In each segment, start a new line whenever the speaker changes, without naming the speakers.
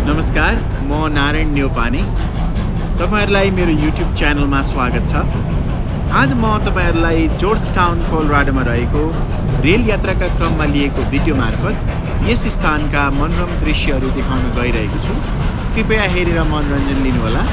नमस्कार, म नारायण न्यौपाने। तपाईहरुलाई मेरो YouTube च्यानलमा स्वागत छ। आज म तपाईहरुलाई जॉर्जटाउन कोलोराडोमा रहेको रेल यात्राका क्रममा लिएको भिडियो मार्फत यस स्थानका मनोरम दृश्यहरू देखाउन गइरहेको छु। कृपया हेरेर मनोरञ्जन लिनुहोला।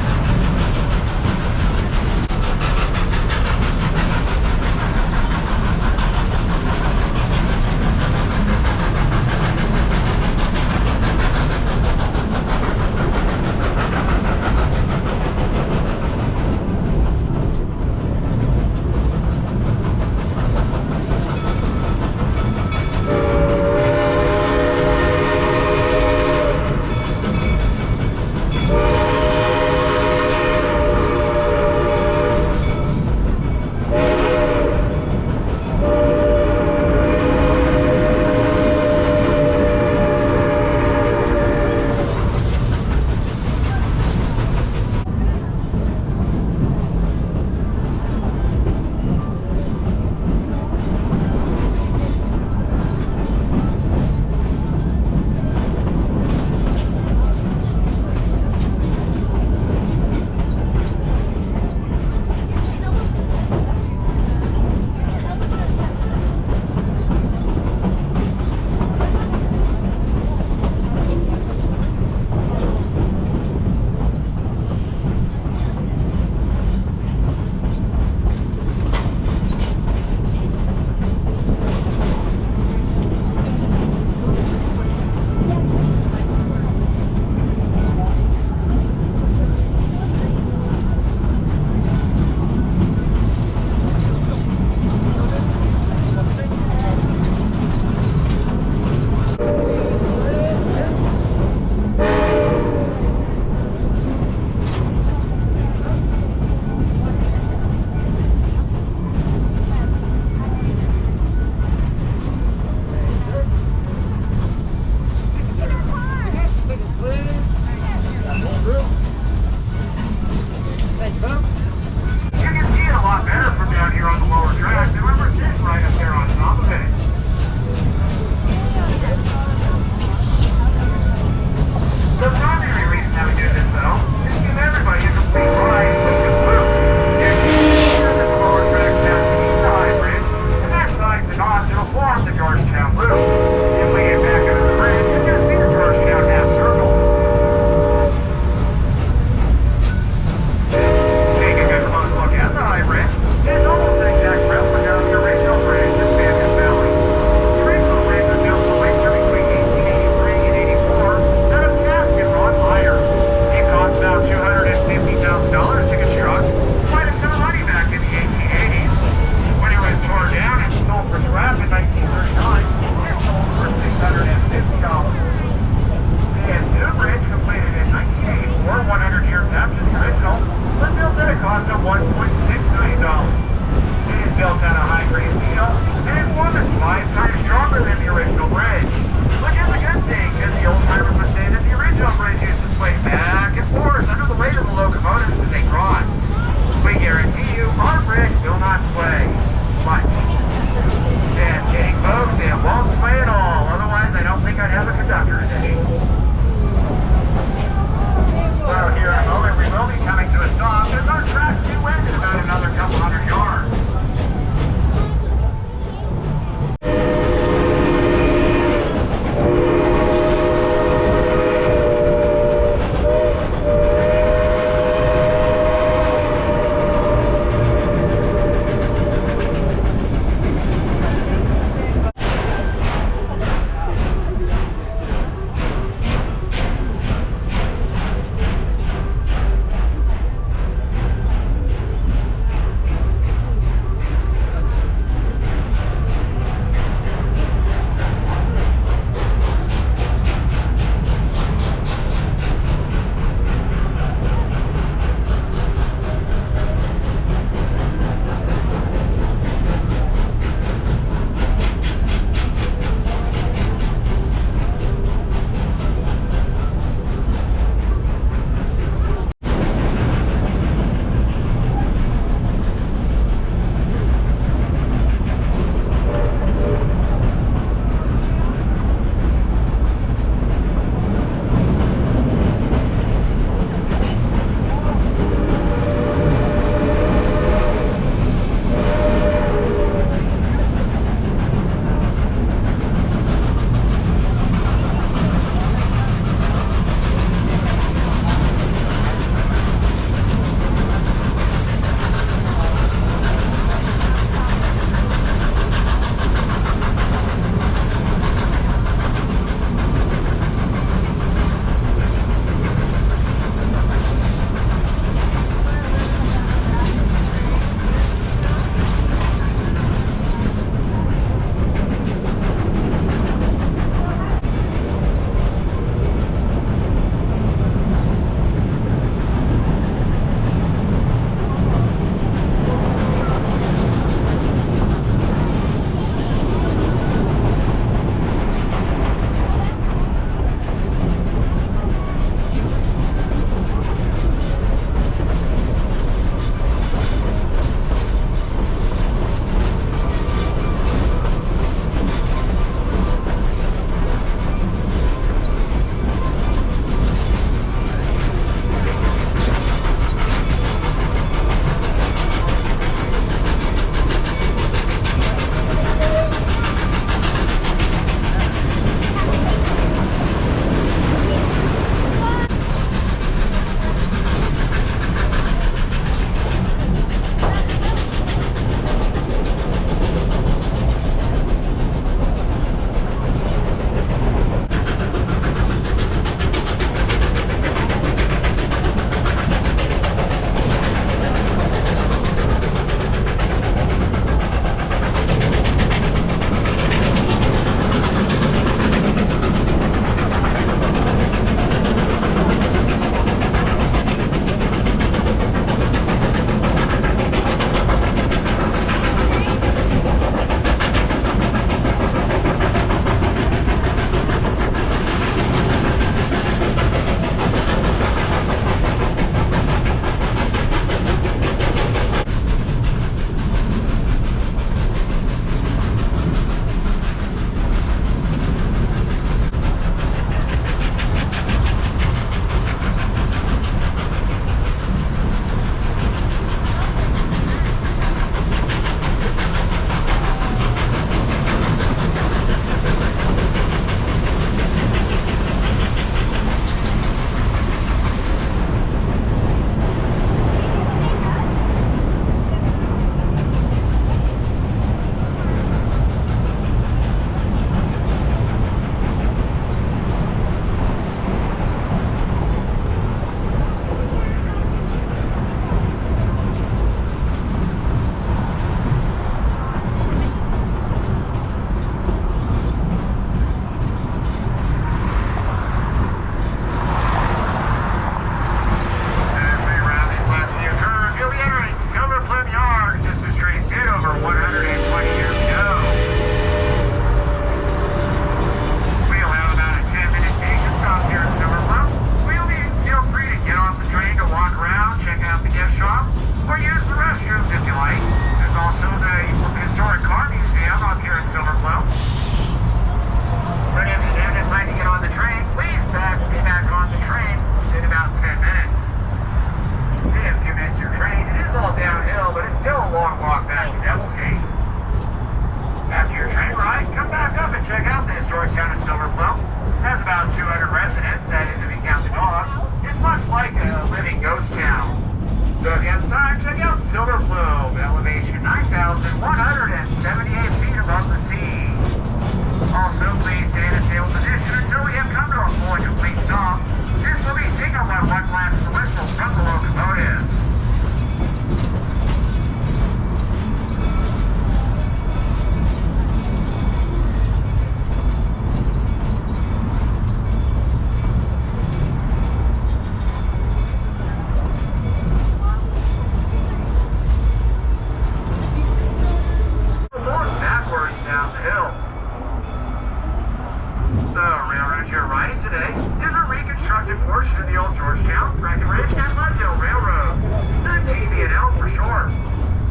portion of the old Georgetown, Breckenridge, and Leadville Railroad, the GB&L for short.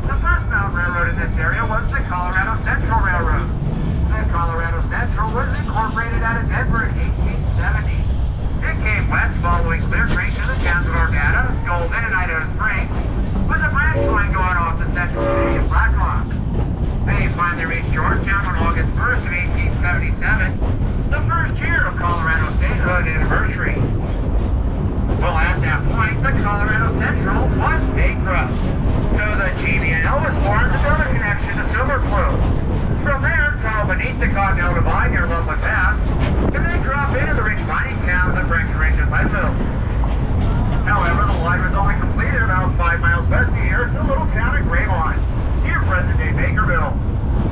The first mountain railroad in this area was the Colorado Central Railroad. The Colorado Central was incorporated out of Denver in 1870. It came west following Clear Creek to the towns of Arvada, Golden, and Idaho Springs, with a branch line going off the central city of Blackhawk. They finally reached Georgetown on August 1st of 1877, the first year of Colorado statehood anniversary. Well, at that point, the Colorado Central was bankrupt. So the GB&L was formed to build a connection to Silver Plume. From there, tunnel beneath the Continental Divide near Loveland Pass, and then drop into the rich mining towns of Breckenridge and Leadville. However, the line was only completed about 5 miles west of here to a little town of Graylawn, near present-day Bakerville.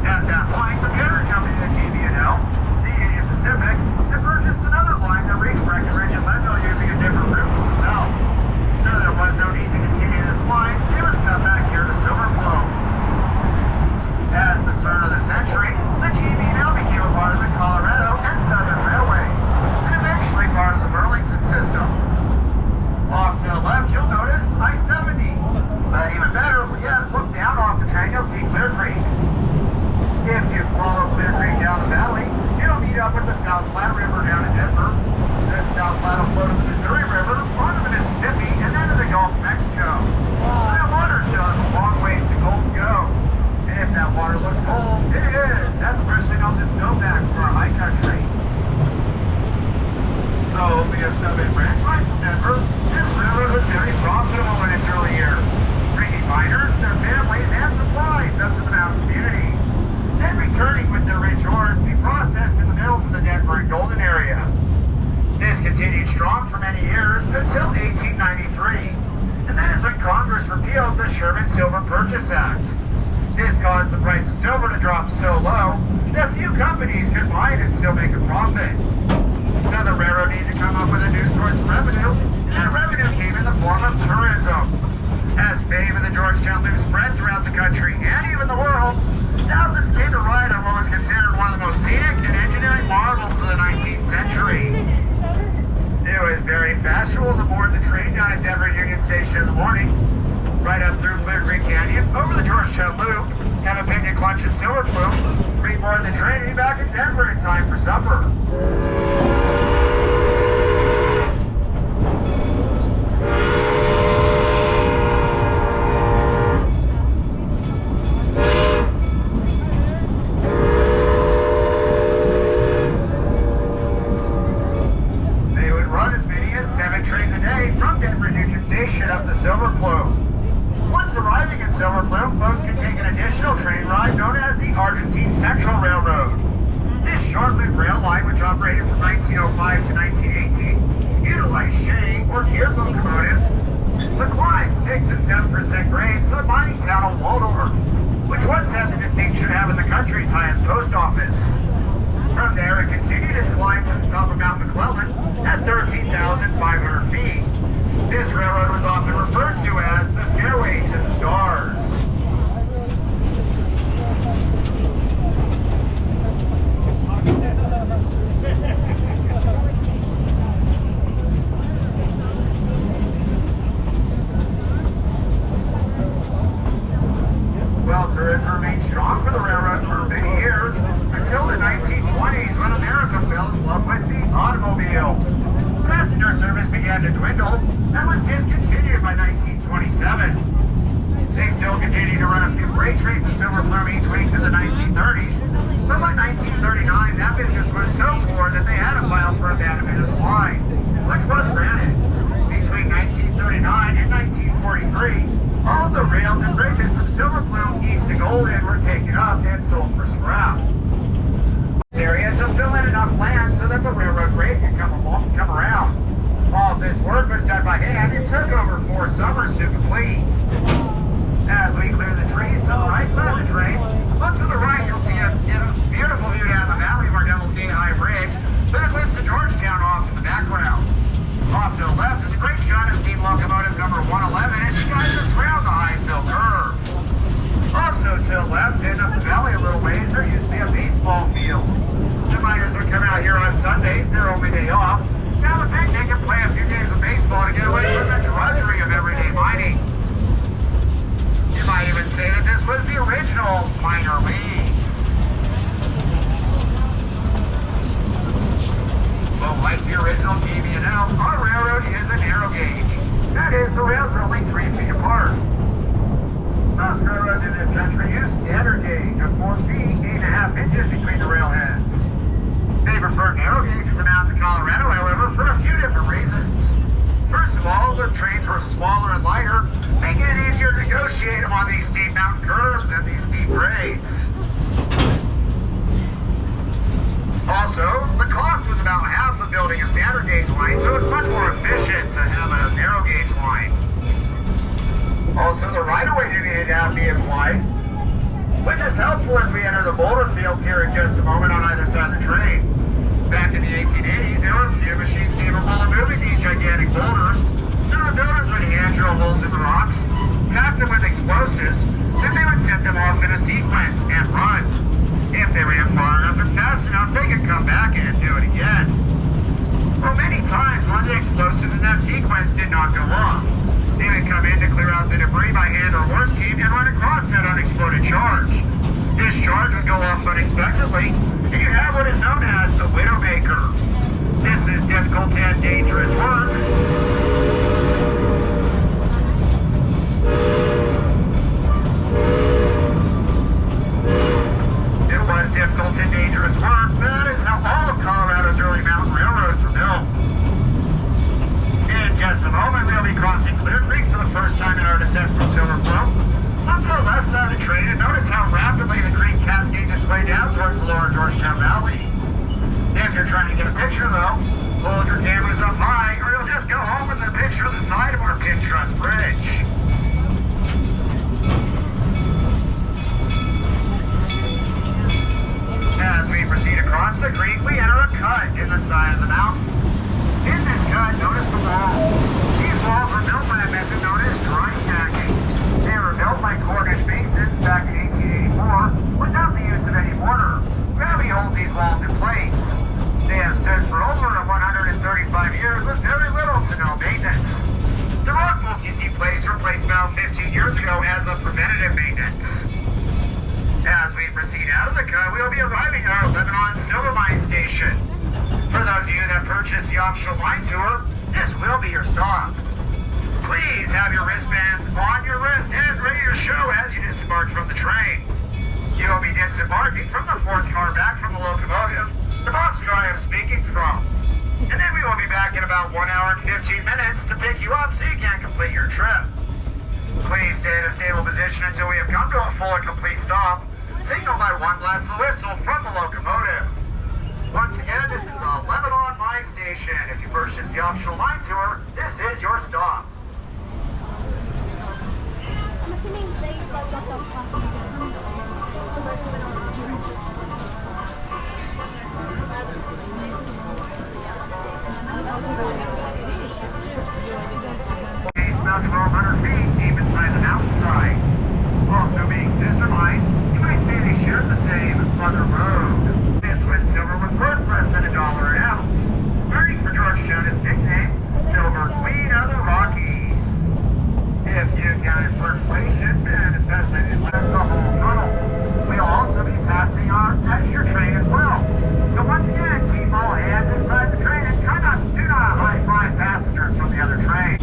At that point, the parent company of the GB&L, the Union Pacific, had purchased another line that reached Breckenridge and Leadville using a different route from the south. So there was no need to continue this line. It was cut back here to Silver Plume. At the turn of the century, the GB&L became a part of the Colorado and Southern Railway, and eventually part of the Burlington system. Off to the left, you'll notice I-70. But even better yet, look down off the train, you'll see Clear Creek. If you follow Clear Creek down the valley, it'll meet up with the South Platte River down in Denver. The South Platte will flow to the Missouri River, onto the Mississippi, and then to the Gulf of Mexico. That water still has a long ways to go. And if that water looks cold, it is. That's especially on this snowpack for our high country. So, via Southern branch line from Denver, this railroad was very profitable in its early years, bringing miners, their families, and supplies up to the mountain community, then returning with their rich ores to be processed in the mills in the Denver and Golden area. This continued strong for many years until 1893, and that is when Congress repealed the Sherman Silver Purchase Act. This caused the price of silver to drop so low that few companies could buy it and still make a profit. So the railroad needed to come up with a new source of revenue, and that revenue came in the form of tourism. As fame of the Georgetown loop spread throughout the country and even the world, thousands came to ride on what was considered one of the most scenic and engineering marvels of the 19th century. It was very fashionable to board the train down at Denver Union Station in the morning, right up through Clear Creek Canyon, over the Georgetown Loop, have a picnic lunch at Silver Plume, reboard the train and be back in Denver in time for supper. They would run as many as 7 trains a day from Denver Union Station up to Silver Plume. Once arriving at Silver Plume, folks could take an additional train ride known as the Argentine Central Railroad. This short-loop rail line, which operated from 1905 to 1918, utilized shade or geared locomotives to climb 6 and 7% grades to the mining town of Waldorf, which once had the distinction of having the country's highest post office. From there, it continued its climb to the top of Mount McClellan at 13,500 feet. This railroad was often referred to as the Stairway to the Stars. Well, tourism remained strong for the railroad for many years, until the 1920s when America fell in love with the automobile. Passenger service began to dwindle and was discontinued by 1927. They still continued to run a few freight trains to Silver Plume each week to the 1930s, but by 1939 that business was so poor that they had to file for abandonment of the line, which was granted. Between 1939 and 1943, all the rails and bridges from Silver Plume east to Golden were taken up and sold for scrap. Area to fill in enough land so that the railroad grade could come around. All of this work was done by hand and took over 4 summers to complete. As we clear the trees to the right side of the train, look to the right, you'll see a beautiful view down the valley of our Devil's Gate High Bridge, with a glimpse of Georgetown off in the background. Off to the left is a great shot of steam locomotive number 111 as she guides us around the Hinesville curve. Also to the left and up the valley a little ways, there used to be a baseball field. The miners would come out here on Sundays, their only day off, have a picnic and play a few games of Most railroads in this country use standard gauge of 4 feet, 8.5 inches between the railheads. They prefer narrow gauge for the mountains of Colorado, however, for a few different reasons. First of all, the trains were smaller and lighter, making it easier to negotiate on these steep mountain curves and these steep grades. Also, the cost was about half of building a standard gauge line, so it's much more efficient to have a narrow gauge line. Also, the right-of-way didn't have to be as wide, which is helpful as we enter the boulder fields here in just a moment on either side of the train. Back in the 1880s, there were a few machines capable of moving these gigantic boulders, so the builders would hand drill holes in the rocks, pack them with explosives, then they would set them off in a sequence and run. If they ran far enough and fast enough, they could come back and do it again. Well, many times, one of the explosives in that sequence did not go off. They would come in to clear out the debris by hand or horse team and run across that unexploded charge. This charge would go off unexpectedly, and you have what is known as the Widowmaker. This is difficult and dangerous work. It was difficult and dangerous work. That is how all of Colorado's early mountain railroads were built. In just a moment, we'll be crossing Clear Creek for the first time in our descent from Silver Plum. Up to the left side of the train, and notice how rapidly the creek cascades its way down towards the lower Georgetown Valley. If you're trying to get a picture, though, hold your cameras up high, or you'll just go home with a picture of the side of our pin truss bridge. As we proceed across the creek, we enter a cut in the side of the mountain. In this cut, notice the walls. These walls were built by a method known as dry stacking. They were built by Cornish masons back in 1884 without the use of any mortar. Gravity holds these walls in place. They have stood for over 135 years with very little to no maintenance. The rock multi-seat plates were placed about 15 years ago as a preventative maintenance. As we proceed out of the cut, we will be arriving at our Lebanon Silver Mine station. For those of you that purchased the optional mine tour, this will be your stop. Please have your wristbands on your wrist and ready to show as you disembark from the train. You will be disembarking from the fourth car back from the locomotive, the boxcar I am speaking from. And then we will be back in about 1 hour and 15 minutes to pick you up so you can complete your trip. Please stay in a stable position until we have come to a full and complete stop. Signal by one blast of the whistle from the locomotive. Once again, this is the Lebanon Mine Station. If you purchase the optional mine tour, this is your stop.
I'm assuming they got dropped off
About 1,200 feet deep inside the mountainside. Also being sister mines, you might say they share the same mother road. This when silver was worth less than $1 an ounce. Earning for Georgetown its nickname, Silver Queen of the Rockies. If you accounted for inflation, and especially these left the whole tunnel, we'll also be passing our extra train as well. So once again, keep all hands inside the train and try not to high-five passengers from the other train.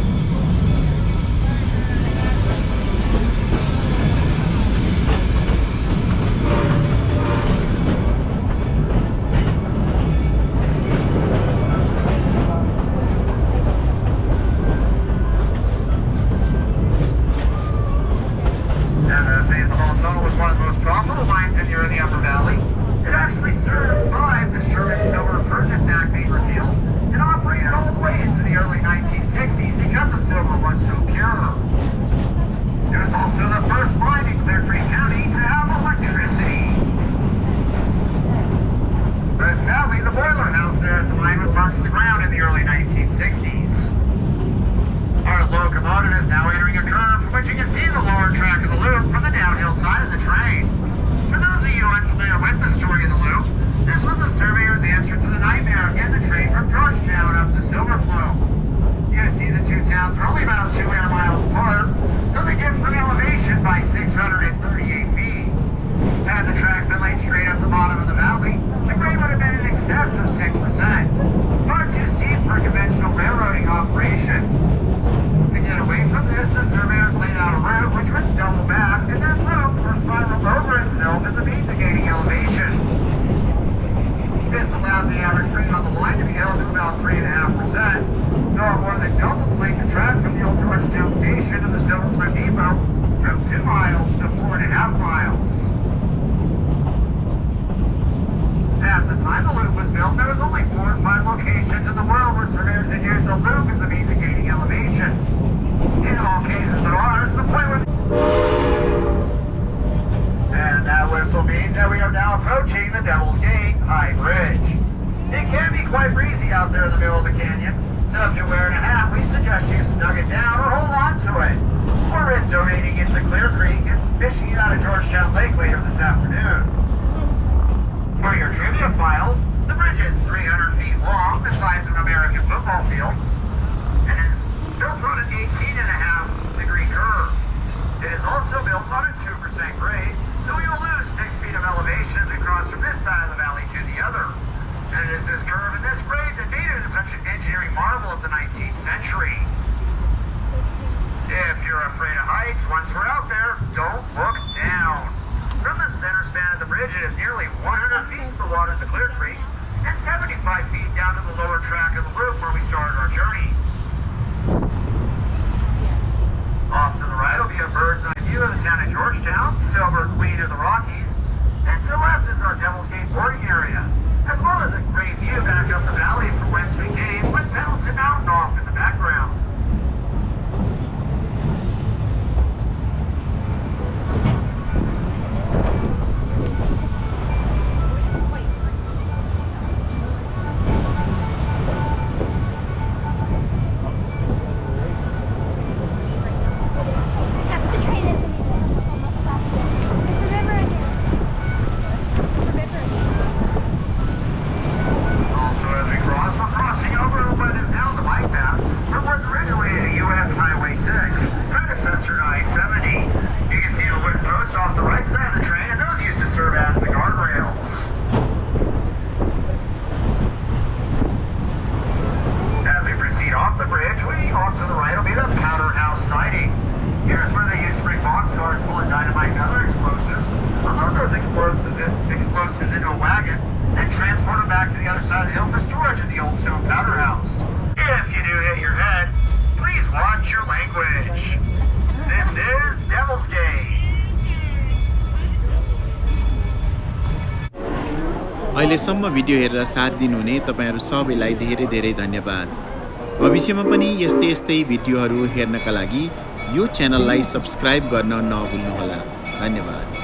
the middle of the canyon, so if you're wearing a hat, we suggest you snug it down or hold on to it. Or risk donating it to Clear Creek and fishing it out of Georgetown Lake later this afternoon. For your trivia files, the bridge is 300 feet long, the size of an American football field, and is built on an 18.5-degree curve. It is also built on a 2% grade, so you'll lose 6 feet of elevation as we cross from this side of the valley to the other. And it is this curve and this grade that made it such an engineering marvel of the 19th century. If you're afraid of heights, once we're out there, don't look down. From the center span of the bridge, it is nearly 100 feet to the waters of Clear Creek, and 75 feet down to the lower track of the loop where we started our journey. Off to the right will be a bird's eye view of the town of Georgetown, Silver Queen of the Rockies, and to the left is our Devil's Gate boarding area, as well as a great view back up the valley from whence we came with Pendleton Mountain off in the background. Explosives into a wagon, then transport them back to the other side of the hill for storage in the old stone powder house. If you do hit your head, please watch your language. This is Devil's Gate.
अहिलेसम्म video हेरेर साथ दिनुहुने तपाईहरु सबैलाई धेरै धेरै धन्यवाद। भविष्यमा पनि यस्तै यस्तै भिडियोहरू हेर्नका लागि यो च्यानललाई सब्स्क्राइब गर्न नभुल्नुहोला। धन्यवाद।